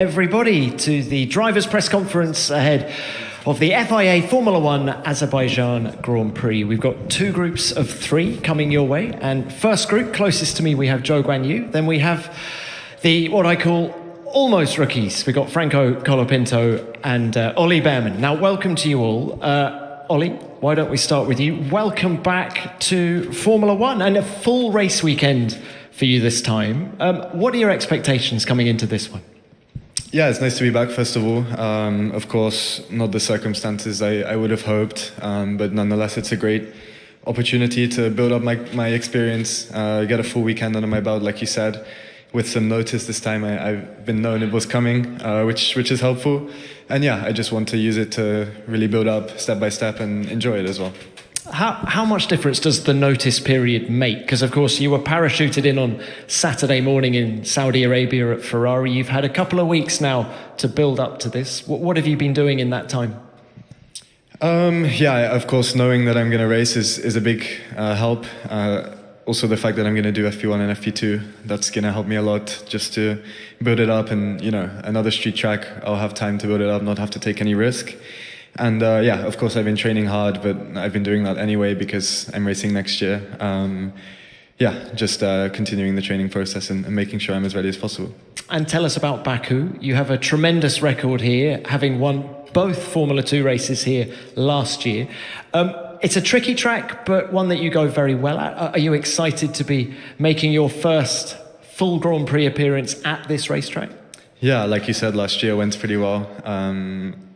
Everybody to the drivers' press conference ahead of the FIA Formula One Azerbaijan Grand Prix. We've got two groups of three coming your way, and first group, closest to me, we have Zhou Guanyu. Then we have the, what I call, almost rookies. We've got Franco Colapinto and Ollie Behrman. Now, welcome to you all. Ollie, why don't we start with you? Welcome back to Formula One and a full race weekend for you this time. What are your expectations coming into this one? Yeah, it's nice to be back, first of all. Of course, not the circumstances I would have hoped, but nonetheless, it's a great opportunity to build up my experience, get a full weekend under my belt, like you said, with some notice this time. I've been known it was coming, which is helpful. And yeah, I just want to use it to really build up step by step and enjoy it as well. How much difference does the notice period make? Because, of course, you were parachuted in on Saturday morning in Saudi Arabia at Ferrari. You've had a couple of weeks now to build up to this. What have you been doing in that time? Yeah, of course, knowing that I'm going to race is a big help. Also, the fact that I'm going to do FP1 and FP2, that's going to help me a lot just to build it up. And, you know, another street track, I'll have time to build it up, not have to take any risk. And yeah, of course, I've been training hard, but I've been doing that anyway because I'm racing next year. Yeah, just continuing the training process and making sure I'm as ready as possible. And tell us about Baku. You have a tremendous record here, having won both Formula 2 races here last year. It's a tricky track, but one that you go very well at. Are you excited to be making your first full Grand Prix appearance at this racetrack? Yeah, like you said, last year went pretty well.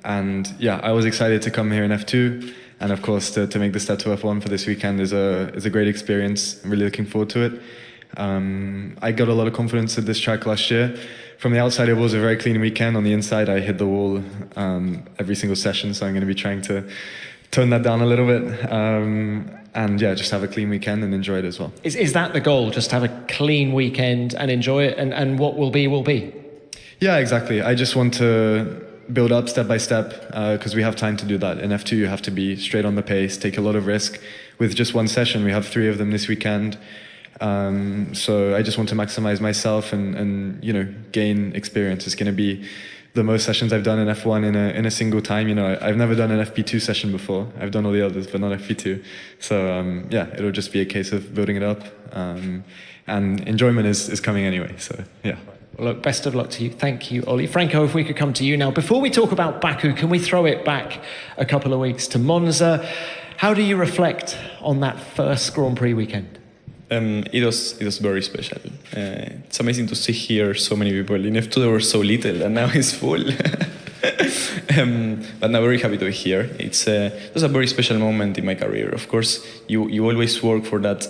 And yeah, I was excited to come here in F2, and of course to make the step to F1 for this weekend is a great experience. I'm really looking forward to it. I got a lot of confidence at this track last year. From the outside, it was a very clean weekend. On the inside, I hit the wall every single session, so I'm going to be trying to tone that down a little bit. And yeah, just have a clean weekend and enjoy it as well. Is that the goal? Just have a clean weekend and enjoy it, and what will be, will be? Yeah, exactly. I just want to build up step by step because we have time to do that. In F2, you have to be straight on the pace, take a lot of risk. With just one session, we have 3 of them this weekend. So I just want to maximize myself and you know, gain experience. It's going to be the most sessions I've done in F1 in a single time. You know, I've never done an FP2 session before. I've done all the others, but not FP2. So yeah, it'll just be a case of building it up. And enjoyment is coming anyway. So yeah. Well, look, best of luck to you. Thank you, Ollie. Franco, if we could come to you now. Before we talk about Baku, can we throw it back a couple of weeks to Monza? How do you reflect on that first Grand Prix weekend? It was very special. It's amazing to see here so many people. In F2 there were so little, and now it's full. But I'm very happy to be here. It was a very special moment in my career. Of course, you always work for that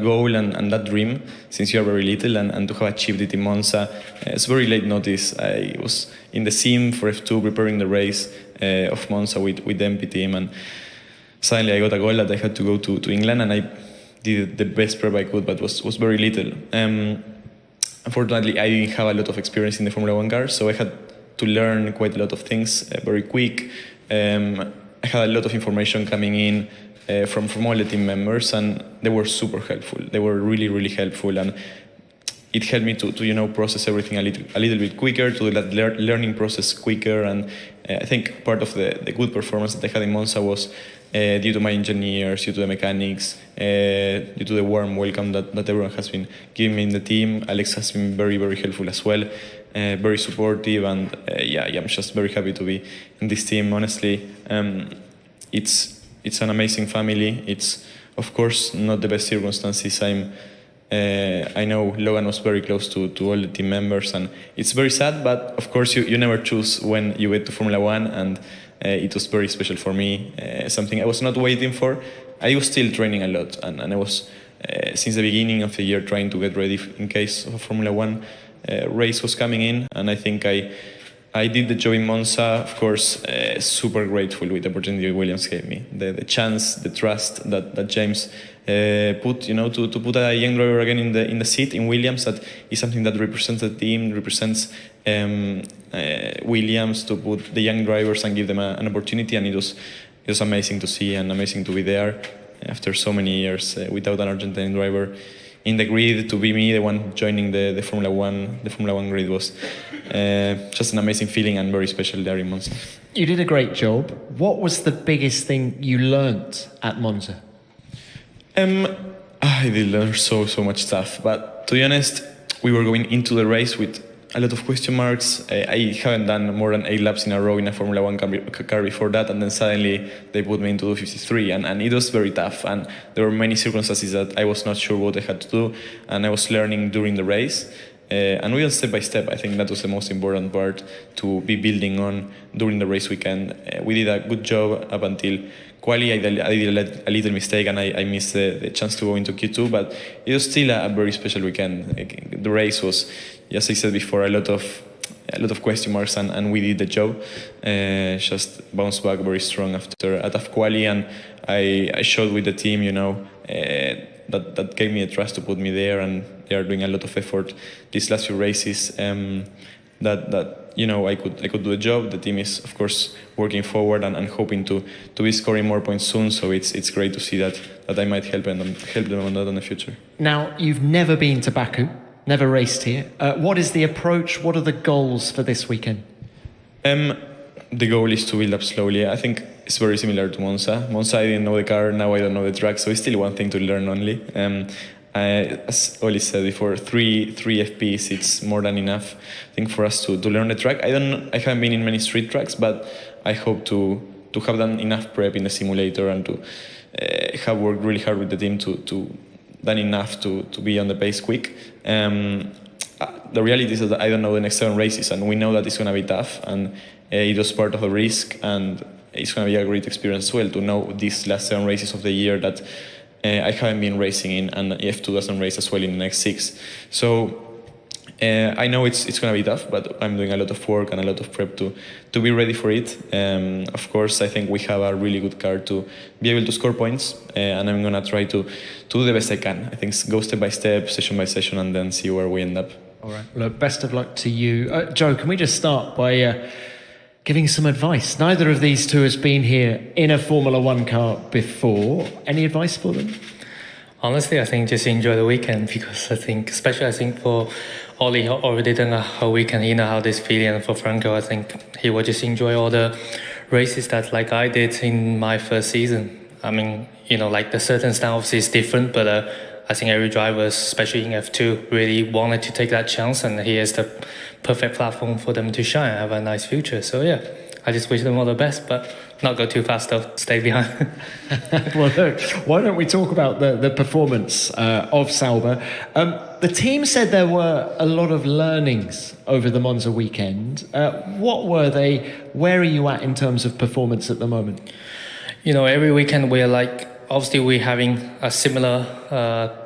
goal and that dream since you are very little, and to have achieved it in Monza. It's very late notice. I was in the sim for F2 preparing the race of Monza with the MP team, and suddenly I got a goal that I had to go to England, and I did the best prep I could, but was very little. Unfortunately, I didn't have a lot of experience in the Formula 1 car, so I had to learn quite a lot of things very quick. I had a lot of information coming in from all the team members, and they were super helpful. They were really, really helpful, and it helped me to you know, process everything a little bit quicker, to do that learning process quicker. And I think part of the good performance that I had in Monza was due to my engineers, due to the mechanics, due to the warm welcome that everyone has been giving me in the team. Alex has been very, very helpful as well, very supportive, and yeah, I'm just very happy to be in this team. Honestly, it's an amazing family. It's, of course, not the best circumstances. I know Logan was very close to all the team members, and it's very sad, but of course you never choose when you get to Formula 1, and it was very special for me, something I was not waiting for. I was still training a lot, and I was, since the beginning of the year, trying to get ready in case of a Formula 1 race was coming in, and I think I did the job in Monza. Of course, super grateful with the opportunity Williams gave me, the chance, the trust that James put, you know, to put a young driver again in the seat in Williams. That is something that represents the team, represents Williams, to put the young drivers and give them an opportunity. And it was amazing to see and amazing to be there after so many years without an Argentine driver in the grid, to be me, the one joining the Formula One grid was just an amazing feeling and very special there in Monza. You did a great job. What was the biggest thing you learnt at Monza? I did learn so much stuff, but to be honest, we were going into the race with a lot of question marks. I haven't done more than 8 laps in a row in a Formula One car before that, and then suddenly they put me into the 53, and it was very tough, and there were many circumstances that I was not sure what I had to do, and I was learning during the race. And we went step by step. I think that was the most important part to be building on during the race weekend. We did a good job up until quali. I did a little mistake and I missed the chance to go into Q2, but it was still a very special weekend. The race was, as I said before, a lot of question marks, and we did the job. Just bounced back very strong after a tough quali, and I showed with the team, that gave me the trust to put me there, and they are doing a lot of effort these last few races. That I could do the job. The team is of course working forward and hoping to be scoring more points soon. So it's great to see that I might help them on that in the future. Now, you've never been to Baku, never raced here. What is the approach? What are the goals for this weekend? The goal is to build up slowly. I think it's very similar to Monza. Monza, I didn't know the car, now I don't know the track, so it's still one thing to learn only. As Oli said before, 3 FPs, it's more than enough, I think, for us to learn the track. I haven't been in many street tracks, but I hope to have done enough prep in the simulator and to have worked really hard with the team to done enough to be on the pace quick. The reality is that I don't know the next 7 races, and we know that it's going to be tough, and it was part of the risk, and it's going to be a great experience as well to know these last 7 races of the year that I haven't been racing in, and F2 doesn't race as well in the next 6. So I know it's going to be tough, but I'm doing a lot of work and a lot of prep to be ready for it. Of course, I think we have a really good car to be able to score points, and I'm going to try to do the best I can. I think go step by step, session by session, and then see where we end up. All right. Look, best of luck to you. Joe, can we just start by giving some advice? Neither of these two has been here in a Formula One car before. Any advice for them? Honestly, I think just enjoy the weekend, because especially for Oli already done a whole weekend, you know how this feeling, and for Franco, I think he will just enjoy all the races that like I did in my first season. I mean, like the certain style obviously is different, but I think every driver, especially in F2, really wanted to take that chance, and here's the perfect platform for them to shine and have a nice future. So yeah, I just wish them all the best, but not go too fast though, stay behind. Well, look, why don't we talk about the performance of Sauber? The team said there were a lot of learnings over the Monza weekend. What were they? Where are you at in terms of performance at the moment? Every weekend obviously we're having a similar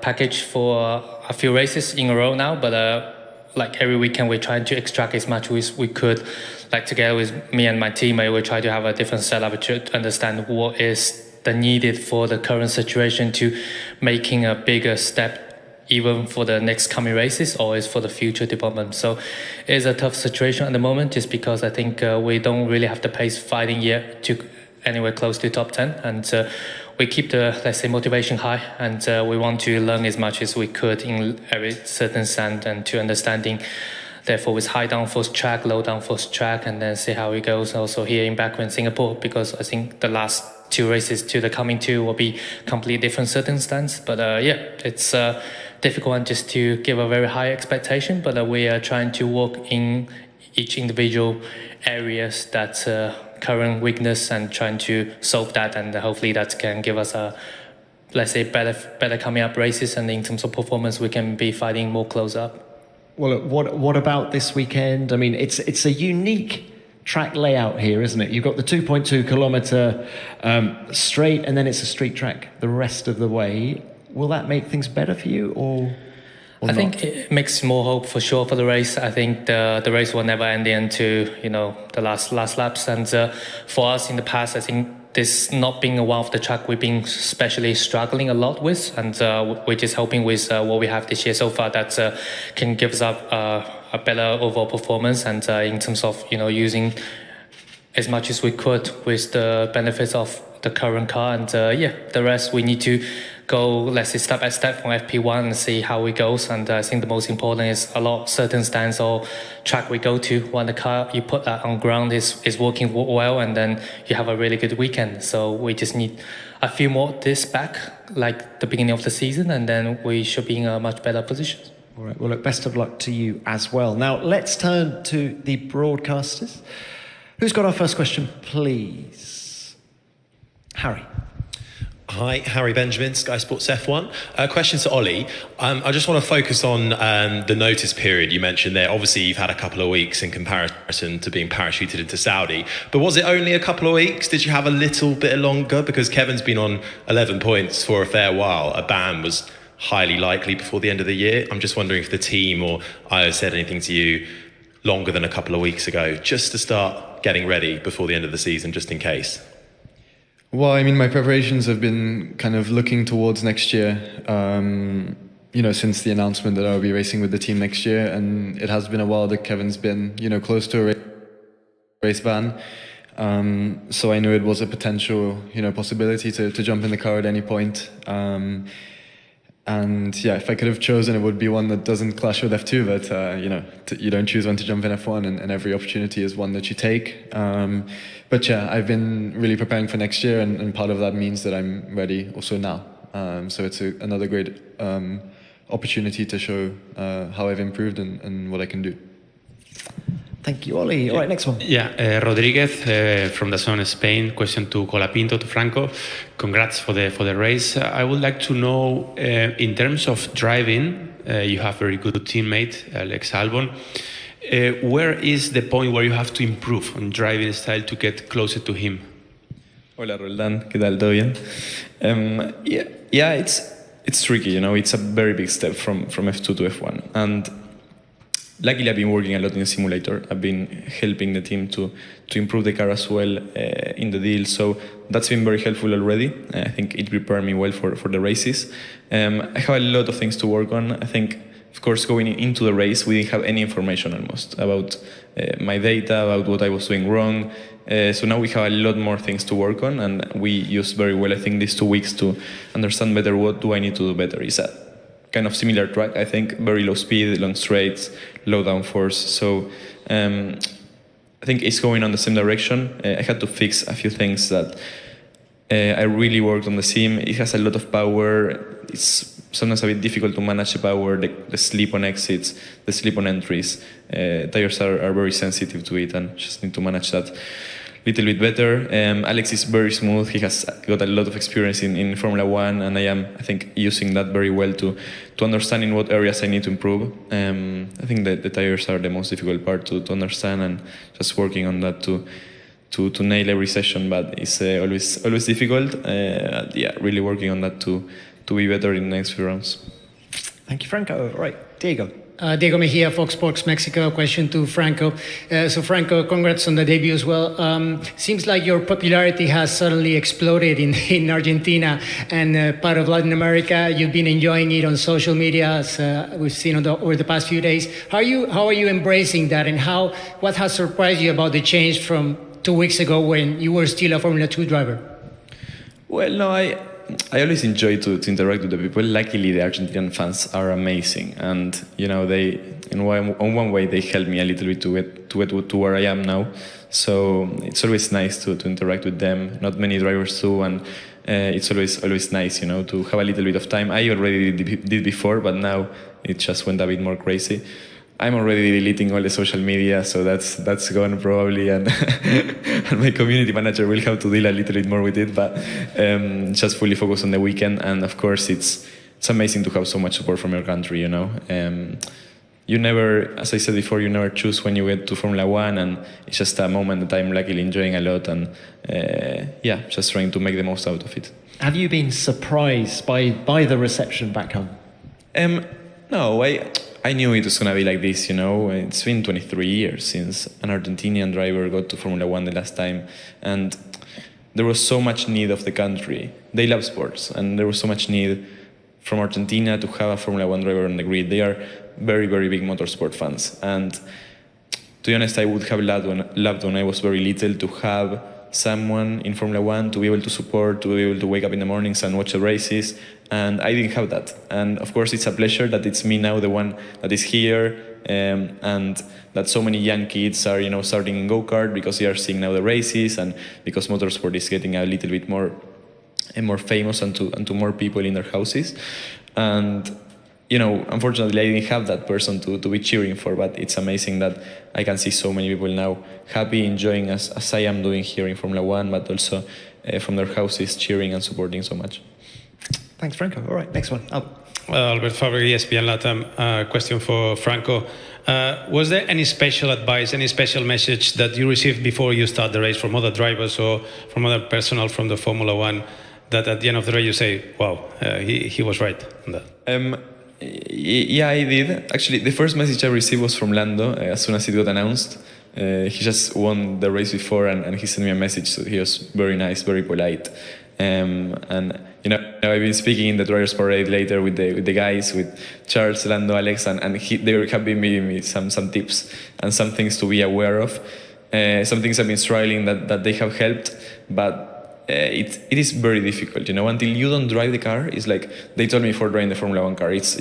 package for a few races in a row now, but every weekend we're trying to extract as much as we could. Together with me and my teammate, we try to have a different setup to understand what is the needed for the current situation to making a bigger step even for the next coming races or is for the future development. So it's a tough situation at the moment, just because I think we don't really have the pace fighting yet to anywhere close to top 10, and we keep the, let's say, motivation high, and we want to learn as much as we could in every certain stand, and to understanding therefore with high downforce track, low downforce track, and then see how it goes also here in Baku in Singapore, because I think the last 2 races to the coming 2 will be completely different circumstances. But it's a difficult one just to give a very high expectation, but we are trying to work in each individual areas that's current weakness and trying to solve that, and hopefully that can give us a, let's say, better coming up races, and in terms of performance we can be fighting more close up. Well, what about this weekend? I mean, it's a unique track layout here, isn't it? You've got the 2.2 kilometre straight, and then it's a street track the rest of the way. Will that make things better for you, or I think it makes more hope for sure for the race. I think the race will never end into the last laps, and for us in the past, I think this not being one of the track we've been especially struggling a lot with, and we're just hoping with what we have this year so far that can give us a better overall performance, and in terms of using as much as we could with the benefits of the current car, and the rest we need to go, let's say, step by step from FP1 and see how it goes. And I think the most important is a lot certain stands or track we go to when the car you put that on ground is working well, and then you have a really good weekend. So we just need a few more this back, like the beginning of the season, and then we should be in a much better position. All right, well, look, best of luck to you as well. Now, let's turn to the broadcasters. Who's got our first question, please? Harry. Hi, Harry Benjamin, Sky Sports F1. Question to Ollie. I just want to focus on the notice period you mentioned there. Obviously, you've had a couple of weeks in comparison to being parachuted into Saudi. But was it only a couple of weeks? Did you have a little bit longer? Because Kevin's been on 11 points for a fair while. A ban was highly likely before the end of the year. I'm just wondering if the team or I said anything to you longer than a couple of weeks ago, just to start getting ready before the end of the season, just in case. Well, I mean, my preparations have been kind of looking towards next year, since the announcement that I'll be racing with the team next year. And it has been a while that Kevin's been, close to a race ban. So I knew it was a potential, possibility to jump in the car at any point. And yeah, if I could have chosen, it would be one that doesn't clash with F2, but you don't choose when to jump in F1, and every opportunity is one that you take. But yeah, I've been really preparing for next year, and part of that means that I'm ready also now. So it's another great opportunity to show how I've improved and what I can do. Thank you, Ollie. All right, next one. Yeah, Rodriguez from DAZN Spain. Question to Colapinto, to Franco. Congrats for the race. I would like to know, in terms of driving, you have a very good teammate, Alex Albon. Where is the point where you have to improve on driving style to get closer to him? Hola, Roldán. ¿Qué tal? ¿Todo bien? It's tricky. It's a very big step from F2 to F1, and luckily, I've been working a lot in the simulator. I've been helping the team to improve the car as well in the deal. So that's been very helpful already. I think it prepared me well for the races. I have a lot of things to work on. I think, of course, going into the race, we didn't have any information almost about my data, about what I was doing wrong. So now we have a lot more things to work on, and we used very well, I think, these 2 weeks to understand better what do I need to do better. Is that kind of similar track, I think, very low speed, long straights, low downforce. So I think it's going on the same direction. I had to fix a few things that I really worked on the sim. It has a lot of power. It's sometimes a bit difficult to manage the power, the slip on exits, the slip on entries. Tires are very sensitive to it, and just need to manage that little bit better. Alex is very smooth. He has got a lot of experience in Formula One, and I think, using that very well to understand in what areas I need to improve. I think that the tires are the most difficult part to understand, and just working on that to nail every session, but it's always difficult. Really working on that to be better in the next few rounds. Thank you, Franco. All right, Diego. Diego Mejia, Fox Sports Mexico. Question to Franco. So Franco, congrats on the debut as well. Seems like your popularity has suddenly exploded in Argentina and part of Latin America. You've been enjoying it on social media, as we've seen over the past few days. How are you embracing that, and what has surprised you about the change from 2 weeks ago when you were still a Formula 2 driver? Well, no, I always enjoy to interact with the people. Luckily, the Argentinian fans are amazing, and they, in one way, they help me a little bit to get to where I am now. So it's always nice to interact with them. Not many drivers do, and it's always nice, to have a little bit of time. I already did before, but now it just went a bit more crazy. I'm already deleting all the social media, so that's gone probably, and, and my community manager will have to deal a little bit more with it, but just fully focus on the weekend. And of course, it's amazing to have so much support from your country. You never, as I said before, you never choose when you get to Formula One, and it's just a moment that I'm luckily enjoying a lot, and just trying to make the most out of it. Have you been surprised by the reception back home? No, I knew it was going to be like this, It's been 23 years since an Argentinian driver got to Formula One the last time, and there was so much need of the country. They love sports, and there was so much need from Argentina to have a Formula One driver on the grid. They are very, very big motorsport fans, and to be honest, I would have loved when I was very little to have someone in Formula One to be able to support, to be able to wake up in the mornings and watch the races. And I didn't have that. And of course, it's a pleasure that it's me now, the one that is here, and that so many young kids are, starting in go-kart because they are seeing now the races, and because motorsport is getting a little bit more famous and to more people in their houses. And unfortunately, I didn't have that person to be cheering for, but it's amazing that I can see so many people now happy, enjoying as I am doing here in Formula One, but also from their houses cheering and supporting so much. Thanks, Franco. All right, next one. Albert Fabri, ESPN Latam. Question for Franco. Was there any special advice, any special message that you received before you start the race from other drivers or from other personnel from the Formula One that at the end of the race you say, wow, he was right on that? Yeah, I did. Actually, the first message I received was from Lando as soon as it got announced. He just won the race before, and he sent me a message. So he was very nice, very polite. And I've been speaking in the drivers' parade later with the guys, with Charles, Lando, Alex, and they have been giving me some tips and some things to be aware of. Some things I've been struggling that they have helped, but it is very difficult. Until you don't drive the car, it's like they told me before driving the Formula One car. It's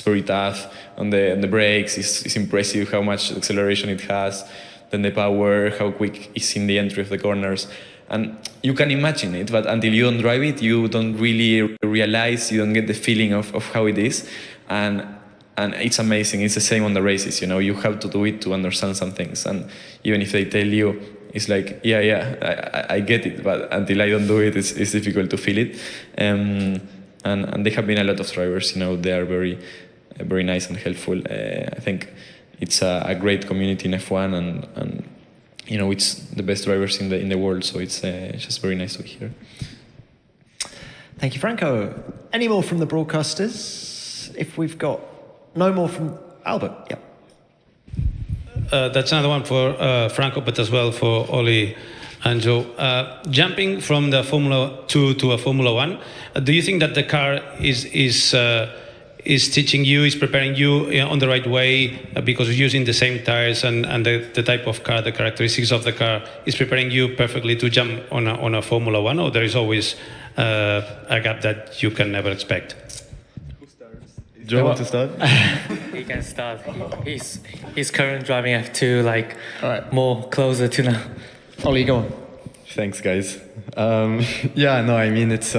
very tough on the brakes. It's impressive how much acceleration it has, then the power, how quick it's in the entry of the corners. And you can imagine it, but until you don't drive it, you don't really realize, you don't get the feeling of how it is. And it's amazing. It's the same on the races, You have to do it to understand some things. And even if they tell you, it's like, yeah, I get it, but until I don't do it, it's difficult to feel it. And there have been a lot of drivers, they are very, very nice and helpful. I think it's a great community in F1, and it's the best drivers in the world, so it's just very nice to hear. Thank you, Franco. Any more from the broadcasters? If we've got no more from Albert, yeah. That's another one for Franco, but as well for Oli and Joe. Jumping from the Formula 2 to a Formula 1, do you think that the car is teaching you, is preparing you on the right way because of using the same tires and the type of car, the characteristics of the car is preparing you perfectly to jump on a Formula 1, or there is always a gap that you can never expect? Who starts? Joe want to start? He can start. He's currently driving F2, all right, more closer to now. Ollie, go on. Thanks, guys. It's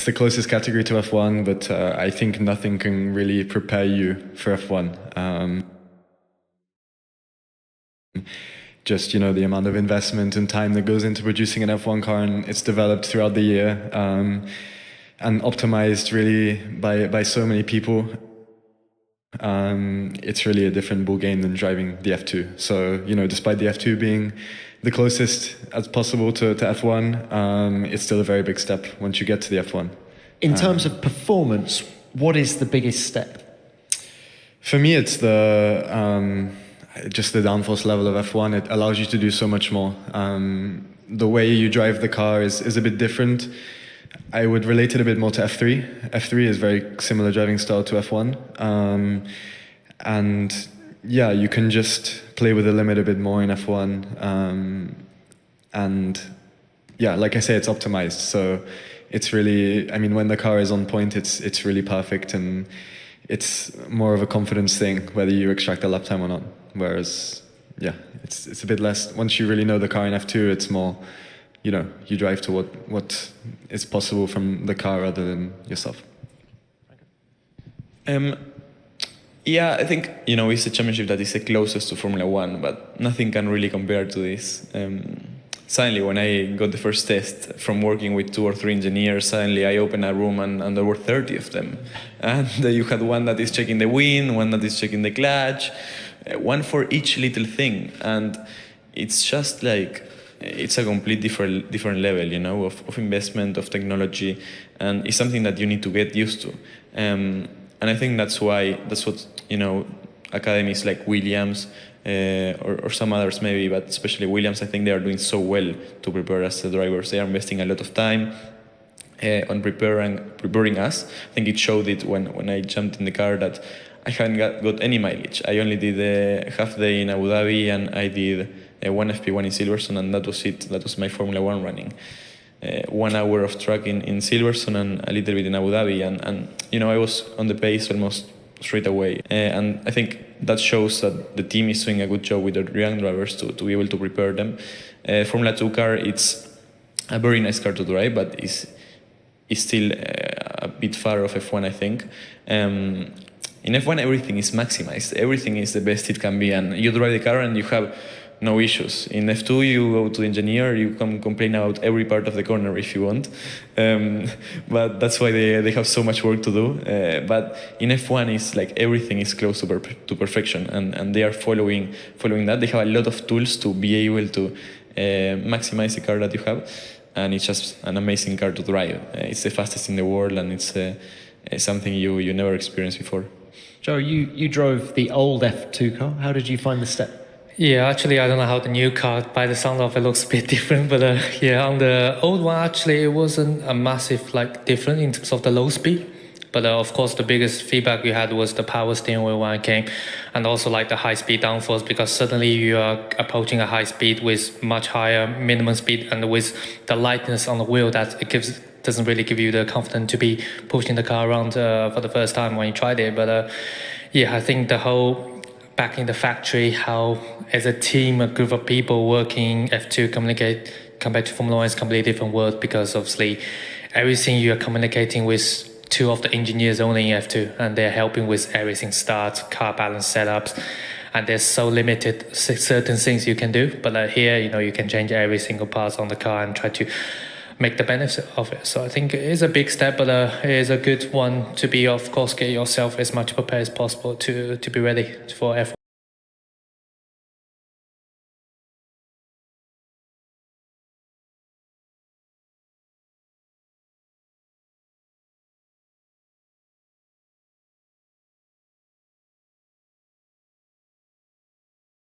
the closest category to F1, but I think nothing can really prepare you for F1. Just, the amount of investment and time that goes into producing an F1 car, and it's developed throughout the year and optimized really by so many people. It's really a different ball game than driving the F2. So, despite the F2 being the closest as possible to F1, it's still a very big step once you get to the F1. In terms of performance, what is the biggest step? For me, it's just the downforce level of F1. It allows you to do so much more. The way you drive the car is a bit different. I would relate it a bit more to F3. F3 is very similar driving style to F1. You can just play with the limit a bit more in F1. Like I say, it's optimized. So it's really, when the car is on point, it's really perfect, and it's more of a confidence thing whether you extract a lap time or not. Whereas, it's a bit less. Once you really know the car in F2, it's more, you drive to what is possible from the car rather than yourself. I think, it's a championship that is the closest to Formula One, but nothing can really compare to this. Suddenly, when I got the first test from working with 2 or 3 engineers, suddenly I opened a room and there were 30 of them. And you had one that is checking the wind, one that is checking the clutch, one for each little thing. And it's just it's a complete different level, of investment, of technology, and it's something that you need to get used to. And I think that's what academies like Williams or some others maybe, but especially Williams, I think they are doing so well to prepare us the drivers. They are investing a lot of time on preparing us. I think it showed it when I jumped in the car that I hadn't got any mileage. I only did a half day in Abu Dhabi, and I did one FP1 in Silverstone, and that was it. That was my Formula One running. 1 hour of track in Silverstone and a little bit in Abu Dhabi, and I was on the pace almost straight away. And I think that shows that the team is doing a good job with the young drivers to be able to prepare them. Formula 2 car, it's a very nice car to drive, but it's still a bit far off F1, I think. In F1, everything is maximized. Everything is the best it can be, and you drive the car and you have no issues. In F2, you go to the engineer, you can complain about every part of the corner if you want. But that's why they have so much work to do. But in F1, it's like everything is close to perfection, and they are following that. They have a lot of tools to be able to maximize the car that you have, and it's just an amazing car to drive. It's the fastest in the world, and it's something you never experienced before. Joe, you drove the old F2 car. How did you find the step? Yeah, actually, I don't know how the new car, by the sound of it, looks a bit different. But yeah, on the old one, actually, it wasn't a massive difference in terms of the low speed. But of course, the biggest feedback we had was the power steering wheel when it came, and also the high speed downforce, because suddenly you are approaching a high speed with much higher minimum speed, and with the lightness on the wheel, that it doesn't really give you the confidence to be pushing the car around for the first time when you tried it. But yeah, I think the whole back in the factory, how as a team, a group of people working F2 communicate compared to Formula 1 is a completely different world, because obviously everything you are communicating with two of the engineers only in F2, and they're helping with everything, starts, car balance setups, and there's so limited certain things you can do. But here, you can change every single part on the car and try to make the benefit of it. So I think it is a big step, but it is a good one to be, of course, get yourself as much prepared as possible to be ready for F1.